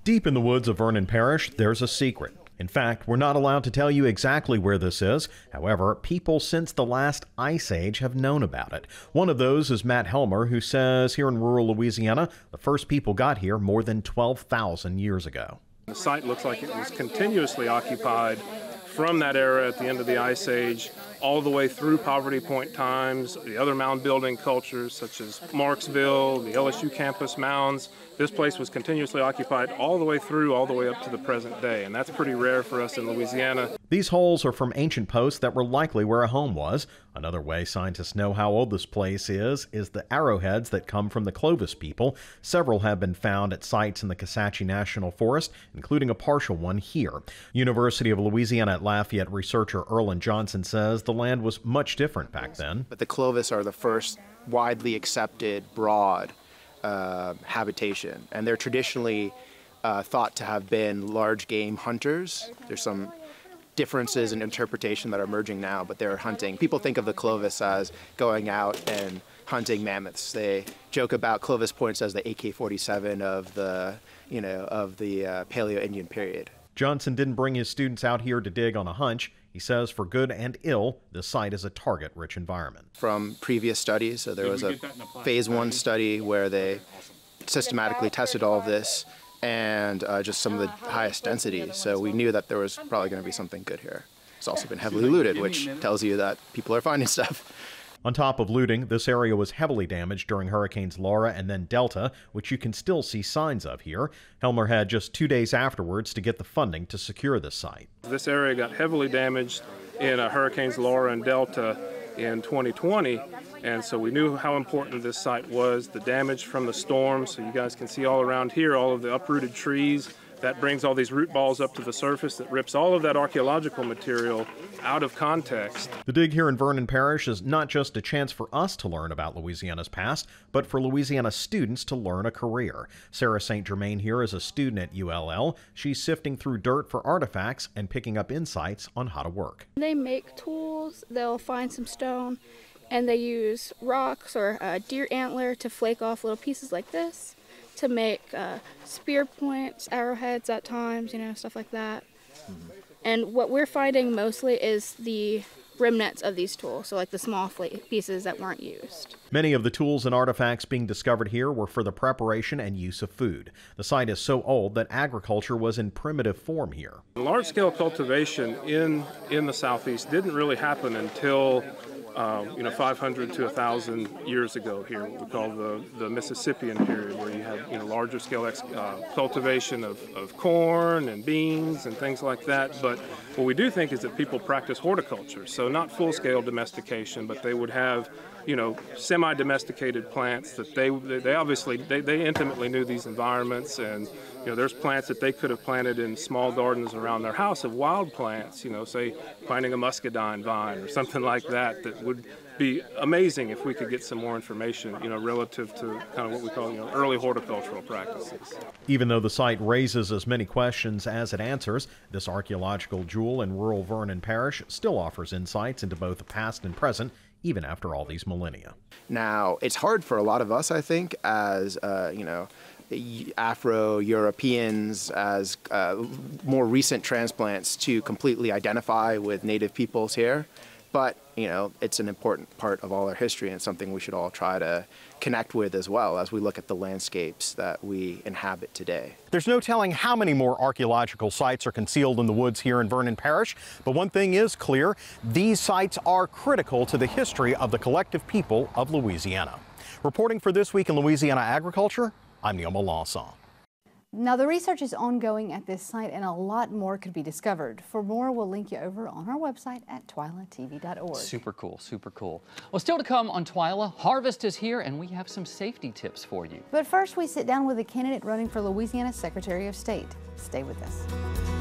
Deep in the woods of Vernon Parish, there's a secret. In fact, we're not allowed to tell you exactly where this is. However, people since the last ice age have known about it. One of those is Matt Helmer, who says here in rural Louisiana, the first people got here more than 12,000 years ago. The site looks like it was continuously occupied from that era at the end of the Ice Age all the way through Poverty Point times, the other mound building cultures such as Marksville, the LSU campus mounds. This place was continuously occupied all the way through, all the way up to the present day, and that's pretty rare for us in Louisiana. These holes are from ancient posts that were likely where a home was. Another way scientists know how old this place is the arrowheads that come from the Clovis people. Several have been found at sites in the Kisatchie National Forest, including a partial one here. University of Louisiana at Lafayette researcher Erland Johnson says the land was much different back then. But the Clovis are the first widely accepted broad habitation, and they're traditionally thought to have been large game hunters. There's some differences in interpretation that are emerging now, but they're hunting. People think of the Clovis as going out and hunting mammoths. They joke about Clovis points as the AK-47 of the Paleo-Indian period. Johnson didn't bring his students out here to dig on a hunch. He says for good and ill, this site is a target-rich environment. From previous studies, so there was a phase 1 study where they systematically tested all of this and just some of the highest densities. So we knew that there was probably going to be something good here. It's also been heavily looted, which tells you that people are finding stuff. On top of looting, this area was heavily damaged during Hurricanes Laura and then Delta, which you can still see signs of here. Helmer had just 2 days afterwards to get the funding to secure the site. This area got heavily damaged in Hurricanes Laura and Delta in 2020, and so we knew how important this site was, the damage from the storm. So you guys can see all around here, all of the uprooted trees. That brings all these root balls up to the surface that rips all of that archaeological material out of context. The dig here in Vernon Parish is not just a chance for us to learn about Louisiana's past, but for Louisiana students to learn a career. Sarah St. Germain here is a student at ULL. She's sifting through dirt for artifacts and picking up insights on how to work. They make tools, they'll find some stone, and they use rocks or deer antler to flake off little pieces like this, to make spear points, arrowheads at times, stuff like that. And what we're finding mostly is the remnants of these tools, so like the small pieces that weren't used. Many of the tools and artifacts being discovered here were for the preparation and use of food. The site is so old that agriculture was in primitive form here. Large-scale cultivation in the Southeast didn't really happen until 500 to 1,000 years ago here, what we call the Mississippian period, where you had larger scale cultivation of corn and beans and things like that. But what we do think is that people practice horticulture, so not full-scale domestication, but they would have semi-domesticated plants that they intimately knew these environments, and there's plants that they could have planted in small gardens around their house of wild plants, say planting a muscadine vine or something like that would be amazing if we could get some more information, relative to kind of what we call, early horticultural practices. Even though the site raises as many questions as it answers, this archaeological jewel in rural Vernon Parish still offers insights into both the past and present, even after all these millennia. Now, it's hard for a lot of us, I think, as, Afro-Europeans, as more recent transplants, to completely identify with native peoples here. But, it's an important part of all our history and something we should all try to connect with as well as we look at the landscapes that we inhabit today. There's no telling how many more archaeological sites are concealed in the woods here in Vernon Parish, but one thing is clear: these sites are critical to the history of the collective people of Louisiana. Reporting for This Week in Louisiana Agriculture, I'm Neil Melancon. Now, the research is ongoing at this site, and a lot more could be discovered. For more, we'll link you over on our website at twilatv.org. Super cool, super cool. Well, still to come on TWILA, harvest is here, and we have some safety tips for you. But first, we sit down with a candidate running for Louisiana's Secretary of State. Stay with us.